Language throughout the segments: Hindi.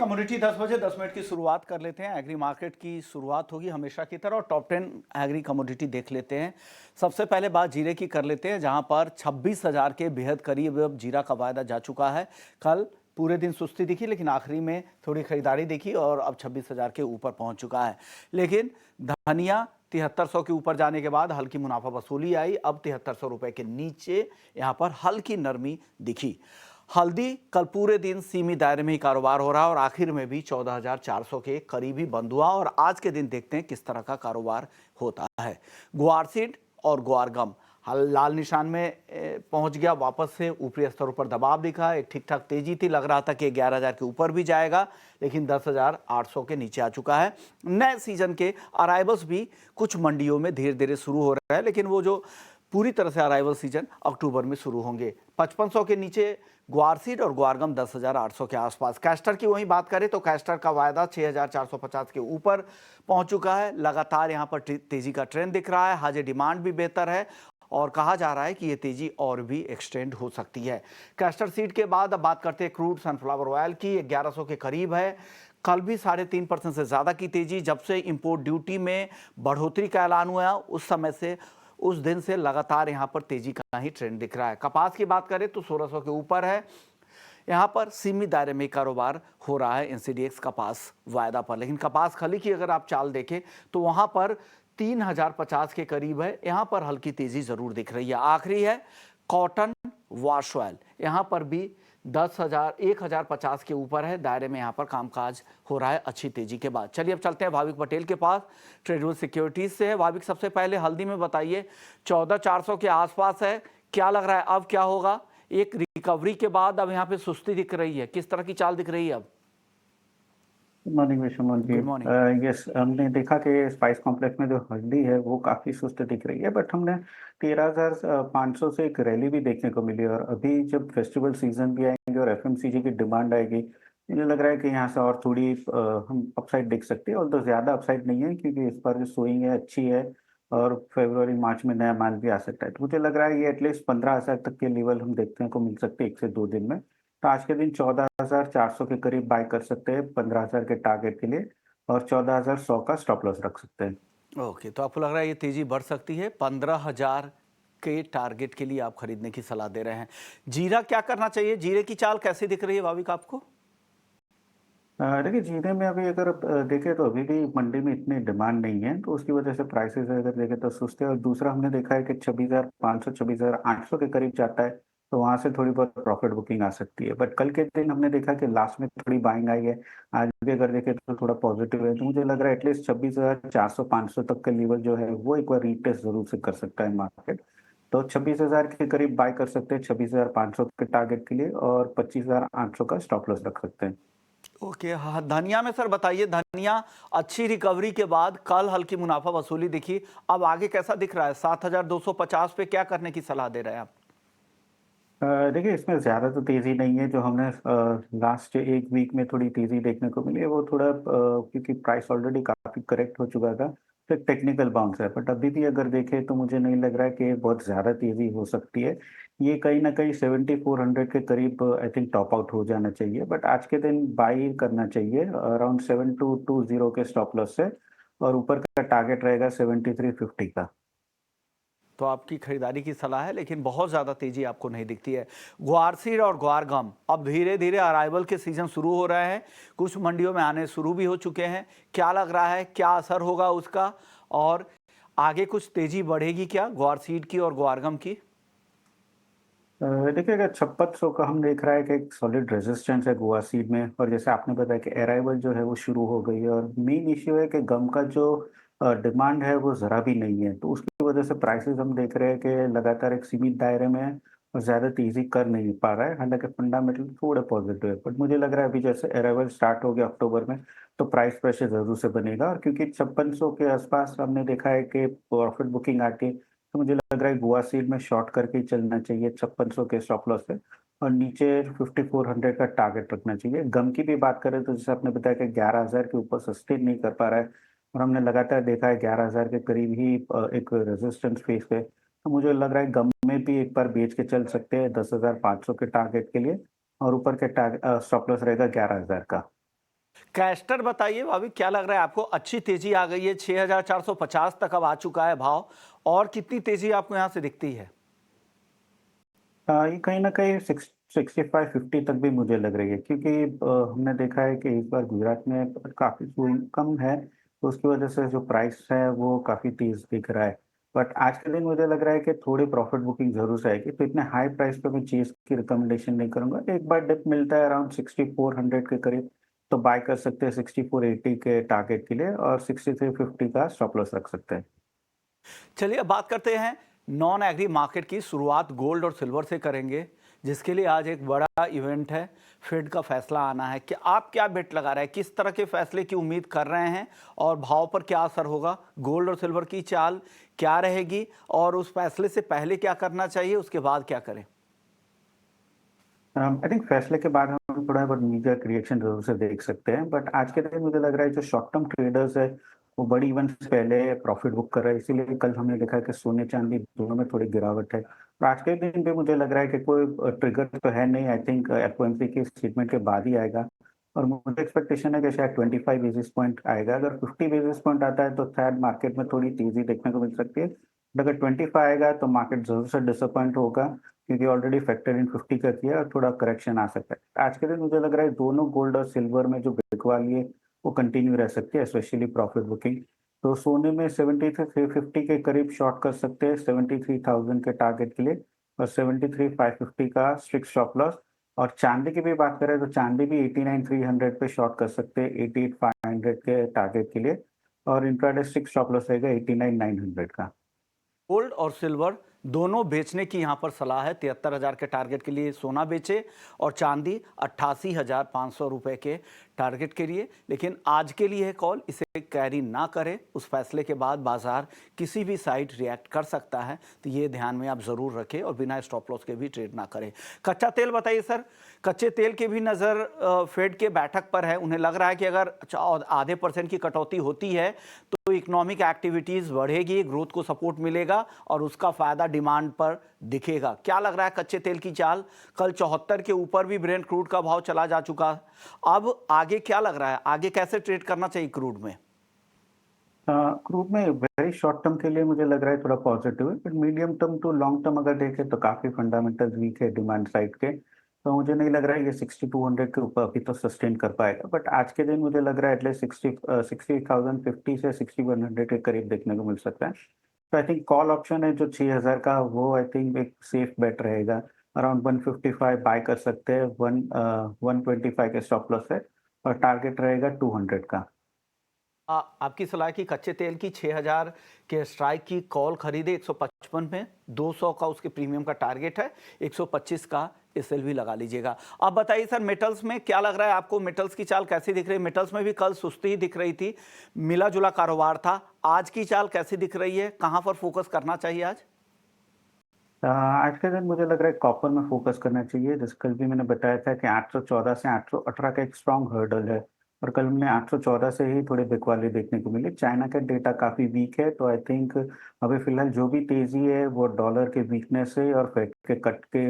कमोडिटी 10 बजे 10 मिनट की शुरुआत कर लेते हैं। एग्री मार्केट की शुरुआत होगी हमेशा की तरह और टॉप 10 एग्री कमोडिटी देख लेते हैं। सबसे पहले बात जीरे की कर लेते हैं, जहां पर 26,000 के बेहद करीब अब जीरा का वायदा जा चुका है। कल पूरे दिन सुस्ती दिखी, लेकिन आखिरी में थोड़ी खरीदारी दिखी और अब 26,000 के ऊपर पहुंच चुका है। लेकिन धनिया 7300 के ऊपर जाने के बाद हल्की मुनाफा वसूली आई। अब 7300 रुपए के नीचे यहां पर हल्की नरमी दिखी। हल्दी कल पूरे दिन सीमित दायरे में ही कारोबार हो रहा और आखिर में भी 14,400 के करीब ही बंद हुआ। और आज के दिन देखते हैं किस तरह का कारोबार होता है। ग्वार सीड और ग्वार गम लाल निशान में पहुंच गया, वापस से ऊपरी स्तरों पर दबाव दिखा। एक ठीक ठाक तेजी थी, लग रहा था कि 11,000 के ऊपर भी जाएगा, लेकिन 10,800 के नीचे आ चुका है। नए सीजन के अराइवल्स भी कुछ मंडियों में धीरे धीरे शुरू हो रहा है, लेकिन वो जो पूरी तरह से अराइवल सीजन अक्टूबर में शुरू होंगे। 5500 के नीचे ग्वार सीड और ग्वारगम 10,800 के आसपास। कैस्टर की वहीं बात करें तो कैस्टर का वायदा 6,450 के ऊपर पहुंच चुका है। लगातार यहां पर तेजी का ट्रेंड दिख रहा है। हाजिर डिमांड भी बेहतर है और कहा जा रहा है कि ये तेजी और भी एक्सटेंड हो सकती है। कैस्टर सीड के बाद अब बात करते हैं क्रूड सनफ्लावर ऑयल की। 1100 के करीब है। कल भी 3.5% से ज्यादा की तेजी। जब से इंपोर्ट ड्यूटी में बढ़ोतरी का ऐलान हुआ उस समय से उस दिन से लगातार यहां पर तेजी का ही ट्रेंड दिख रहा है। कपास की बात करें तो 1600 के ऊपर है। यहां पर सीमित दायरे में कारोबार हो रहा है एनसीडीएक्स कपास वायदा पर, लेकिन कपास खली की अगर आप चाल देखें तो वहां पर 3,050 के करीब है। यहां पर हल्की तेजी जरूर दिख रही है। आखिरी है कॉटन वॉश ऑयल, यहां पर भी 1,050 के ऊपर है। दायरे में यहां पर कामकाज हो रहा है अच्छी तेजी के बाद। चलिए अब चलते हैं भाविक पटेल के पास, ट्रेडवेल सिक्योरिटीज से है। भाविक, सबसे पहले हल्दी में बताइए, 14,400 के आसपास है, क्या लग रहा है अब क्या होगा? एक रिकवरी के बाद अब यहाँ पे सुस्ती दिख रही है, किस तरह की चाल दिख रही है अब? Good morning Vishuman ji. Good morning. Yes, हमने देखा कि स्पाइस कॉम्प्लेक्स में जो हल्दी है वो काफ़ी सुस्त दिख रही है, बट हमने 13,500 से एक रैली भी देखने को मिली। और अभी जब फेस्टिवल सीजन भी आएंगे और एफएमसीजी की डिमांड आएगी, मुझे लग रहा है कि यहाँ से और थोड़ी हम अपसाइड देख सकते हैं। और तो ज़्यादा अपसाइड नहीं है क्योंकि इस बार जो सोइंग है अच्छी है और फरवरी मार्च में नया माल भी आ सकता है। तो मुझे लग रहा है ये एटलीस्ट 15,000 तक के लेवल हम देखने को मिल सकते हैं 1 से 2 दिन में। तो आज के दिन 14,400 के करीब बाय कर सकते हैं 15,000 के टारगेट के लिए, और 14,100 का स्टॉप लॉस रख सकते हैं। ओके, तो आपको लग रहा है ये तेजी बढ़ सकती है? 15,000 के टारगेट के लिए आप खरीदने की सलाह दे रहे हैं। जीरा क्या करना चाहिए? जीरे की चाल कैसी दिख रही है भाविक आपको? देखिए, जीरे में अभी अगर देखें तो अभी भी मंडी में इतनी डिमांड नहीं है, तो उसकी वजह से प्राइसेस अगर देखें तो सुस्त है। और दूसरा हमने देखा है कि 26,500 26,800 के करीब जाता है, तो वहां से थोड़ी बहुत प्रॉफिट बुकिंग आ सकती है। बट कल के दिन हमने देखा कि लास्ट में थोड़ी बाइंग आई है। आज भी अगर देखें तो थोड़ा पॉजिटिव है, तो मुझे लग रहा है एटलीस्ट 26,400 500 तक का लेवल जो है वो एक बार रीटेस्ट जरूर से कर सकता है मार्केट। तो 26,000 के करीब बाय कर सकते हैं 26,500 के टारगेट के लिए, और 25,800 का स्टॉप लॉस रख सकते हैं। ओके, हाँ, धनिया में सर बताइए। धनिया अच्छी रिकवरी के बाद कल हल्की मुनाफा वसूली दिखी, अब आगे कैसा दिख रहा है? 7,250 पे क्या करने की सलाह दे रहे हैं आप? देखिए, इसमें ज़्यादा तो तेज़ी नहीं है। जो हमने लास्ट 1 वीक में थोड़ी तेज़ी देखने को मिली है वो थोड़ा क्योंकि प्राइस ऑलरेडी काफ़ी करेक्ट हो चुका था, तो एक टेक्निकल बाउंस है। बट अभी भी अगर देखें तो मुझे नहीं लग रहा है कि बहुत ज़्यादा तेज़ी हो सकती है। ये कहीं न कहीं 7400 के करीब आई थिंक टॉप आउट हो जाना चाहिए। बट आज के दिन बाई करना चाहिए अराउंड 7220 के स्टॉप लॉस से, और ऊपर का टारगेट रहेगा 7350 का। तो आपकी खरीदारी की सलाह है, लेकिन बहुत ज़्यादा तेजी आपको नहीं दिखती है। ग्वारसीड और ग्वारगम अब धीरे धीरे अराइवल के सीजन शुरू हो रहे हैं, कुछ मंडियों में आने शुरू भी हो चुके हैं। क्या लग रहा है, क्या असर होगा उसका, और आगे कुछ तेजी बढ़ेगी क्या ग्वारसीड की और ग्वारगम की? देखिए, अगर 5600 का हम देख रहा है कि एक सॉलिड रेजिस्टेंस है गोवा सीड में, और जैसे आपने बताया कि अराइवल जो है वो शुरू हो गई है। और मेन इश्यू है कि गम का जो डिमांड है वो ज़रा भी नहीं है, तो उसकी वजह से प्राइसेस हम देख रहे हैं कि लगातार एक सीमित दायरे में है और ज़्यादा तेज़ी कर नहीं पा रहा है। हालांकि फंडामेंटल थोड़ा पॉजिटिव है, बट मुझे लग रहा है अभी जैसे अराइवल स्टार्ट हो गया अक्टूबर में, तो प्राइस प्रेशर ज़रूर से बनेगा। और क्योंकि 5600 के आसपास हमने देखा है कि प्रॉफिट बुकिंग आके, तो मुझे लग रहा है गोवा सीड में शॉर्ट करके ही चलना चाहिए 5600 के स्टॉप लॉस से, और नीचे 5400 का टारगेट रखना चाहिए। गम की भी बात करें तो जैसे आपने बताया कि 11,000 के ऊपर सस्टेन नहीं कर पा रहा है, और हमने लगातार देखा है 11,000 के करीब ही एक रेजिस्टेंस फेस पे। तो मुझे लग रहा है गम में भी एक बार बेच के चल सकते हैं 10,500 के टारगेट के लिए, और ऊपर के स्टॉप लॉस रहेगा 11,000 का। कैस्टर बताइए भाभी, क्या लग रहा है आपको? अच्छी तेजी आ गई है, 6,450 तक अब आ चुका है भाव, और कितनी तेजी आपको यहाँ से दिखती है? ये कहीं न कहीं 65-50 तक भी मुझे लग रही है, क्योंकि हमने देखा है कि इस बार गुजरात में काफ़ी स्विंग कम है, तो उसकी वजह से जो प्राइस है वो काफ़ी तेज़ दिख रहा है। बट आज के दिन मुझे लग रहा है कि थोड़ी प्रॉफिट बुकिंग ज़रूर से आएगी, तो इतने हाई प्राइस पे मैं चेज़ की रिकमेंडेशन नहीं करूँगा। एक बार डिप मिलता है अराउंड 6400 के करीब, तो बाय कर सकते हैं 6480 के टारगेट के लिए, और 6350 का स्टॉप लॉस रख सकते हैं। चलिए अब बात करते हैं नॉन एग्री मार्केट की। शुरुआत गोल्ड और सिल्वर से करेंगे, जिसके लिए आज एक बड़ा इवेंट है, फेड का फैसला आना है। कि आप क्या बेट लगा रहे हैं, किस तरह के फैसले की उम्मीद कर रहे हैं, और भाव पर क्या असर होगा? गोल्ड और सिल्वर की चाल क्या रहेगी, और उस फैसले से पहले क्या करना चाहिए, उसके बाद क्या करें? आई थिंक फैसले के बाद हम थोड़ा बहुत मीडिया रिएक्शन जरूर से देख सकते हैं, बट आज के दिन मुझे लग रहा है जो शॉर्ट टर्म ट्रेडर्स है वो बड़ी इवेंट से पहले प्रॉफिट बुक कर रहे हैं, इसीलिए कल हमने देखा है कि सोने चांदी दोनों में थोड़ी गिरावट है। और आज के दिन भी मुझे लग रहा है कि कोई ट्रिगर तो है नहीं, आई थिंक एफओएमसी के स्टेटमेंट के बाद ही आएगा। और मुझे एक्सपेक्टेशन है कि शायद 25 बेसिस पॉइंट आएगा। अगर 50 बेसिस पॉइंट आता है तो शायद मार्केट में थोड़ी तेजी देखने को मिल सकती है, बट अगर 25 आएगा तो मार्केट जरूर से डिसअपॉइंट होगा, क्योंकि ऑलरेडी फैक्टर इन 50 कर दिया और थोड़ा करेक्शन आ सकता है। आज के दिन मुझे लग रहा है दोनों गोल्ड और सिल्वर में जो बिकवाली है वो कंटिन्यू रह सकती है, स्पेशली प्रॉफिट बुकिंग। तो सोने में 73,350 के करीब शॉर्ट कर सकते हैं 73,000 के टारगेट के लिए, और 73,550 का स्ट्रिक्ट स्टॉप लॉस। और चांदी की भी बात करें तो चांदी भी 89,300 पे शॉर्ट कर सकते हैं 88,500 के टारगेट के लिए, और इंट्राडे स्ट्रिक्ट स्टॉप लॉस रहेगा 89,900 का। गोल्ड और सिल्वर दोनों बेचने की यहाँ पर सलाह है। 73,000 के टारगेट के लिए सोना बेचे, और चांदी 88,500 रुपए के टारगेट के लिए। लेकिन आज के लिए है कॉल, इसे कैरी ना करें। उस फैसले के बाद बाजार किसी भी साइड रिएक्ट कर सकता है, तो ये ध्यान में आप ज़रूर रखें, और बिना स्टॉप लॉस के भी ट्रेड ना करें। कच्चा तेल बताइए सर, कच्चे तेल की भी नज़र फेड के बैठक पर है। उन्हें लग रहा है कि अगर आधे % की कटौती होती है तो इकोनॉमिक एक्टिविटीज़ बढ़ेगी, ग्रोथ को सपोर्ट मिलेगा, और उसका फ़ायदा डिमांड पर दिखेगा। क्या लग रहा है कच्चे तेल की चाल? कल 74 के ऊपर भी ब्रेंट क्रूड का भाव चला जा चुका। अब आगे क्या लग रहा है, आगे कैसे ट्रेड करना चाहिए क्रूड में? क्रूड में वेरी शॉर्ट टर्म के लिए मुझे लग रहा है थोड़ा पॉजिटिव है, but medium term to long term अगर देखें तो काफी फंडामेंटल वीक है डिमांड साइड के। तो मुझे नहीं लग रहा है ये 6200 के ऊपर अभी तो सस्टेन कर पाएगा, बट आज के दिन मुझे लग रहा है एटलीस्ट 60,050 से 6100 के करीब देखने को मिल सकता है। तो आई थिंक कॉल ऑप्शन है जो 6000 का, वो आई थिंक एक सेफ बेट रहेगा। अराउंड 155 बाय कर सकते हैं, 125 के स्टॉप लॉस है, और टारगेट रहेगा 200 का। आपकी सलाह की कच्चे तेल की 6,000 के स्ट्राइक की कॉल खरीदे 155 में, 200 का उसके प्रीमियम का टारगेट है, 125 का एसएलवी लगा लीजिएगा। अब बताइए सर, मेटल्स में क्या लग रहा है आपको? मेटल्स की चाल कैसी दिख रही है? मेटल्स में भी कल सुस्ती ही दिख रही थी, मिला जुला कारोबार था। आज की चाल कैसी दिख रही है, कहां पर फोकस करना चाहिए आज? आज के दिन मुझे लग रहा है कॉपर में फोकस करना चाहिए। जैसे कल भी मैंने बताया था कि 814 से 818 का एक स्ट्रॉन्ग हर्डल है, और कल हमने 814 से ही थोड़ी बिकवाली देखने को मिली। चाइना का डेटा काफी वीक है, तो आई थिंक अभी फिलहाल जो भी तेजी है वो डॉलर के वीकनेस से और फेड के कट के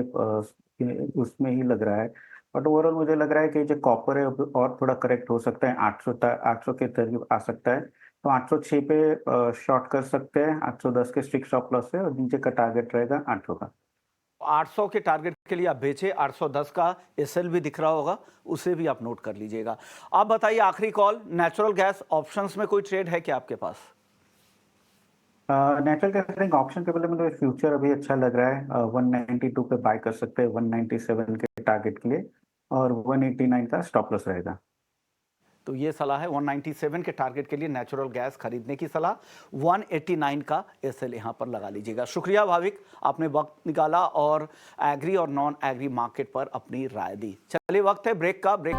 उसमें ही लग रहा है। बट ओवरऑल मुझे लग रहा है कि जो कॉपर है और थोड़ा करेक्ट हो सकता है, 800 के करीब आ सकता है। तो 806 पे शॉर्ट कर सकते हैं, 810 के स्ट्रिक्ट स्टॉप लॉस है, और नीचे का टारगेट रहेगा 800 का। 800 के टारगेट के लिए आप बेचे, 810 का एसएल भी दिख रहा होगा, उसे भी आप नोट कर लीजिएगा। आप बताइए आखिरी कॉल, नेचुरल गैस ऑप्शंस में कोई ट्रेड है क्या आपके पास? नेचुरल गैस ऑप्शन के बदले मुझे फ्यूचर अभी अच्छा लग रहा है। 192 पे बाय कर सकते हैं 197 के टारगेट के लिए, और 189 का स्टॉप लॉस रहेगा। तो ये सलाह है 197 के टारगेट के लिए नेचुरल गैस खरीदने की सलाह, 189 का एसएल यहां पर लगा लीजिएगा। शुक्रिया भाविक, आपने वक्त निकाला और एग्री और नॉन एग्री मार्केट पर अपनी राय दी। चलिए वक्त है ब्रेक का। ब्रेक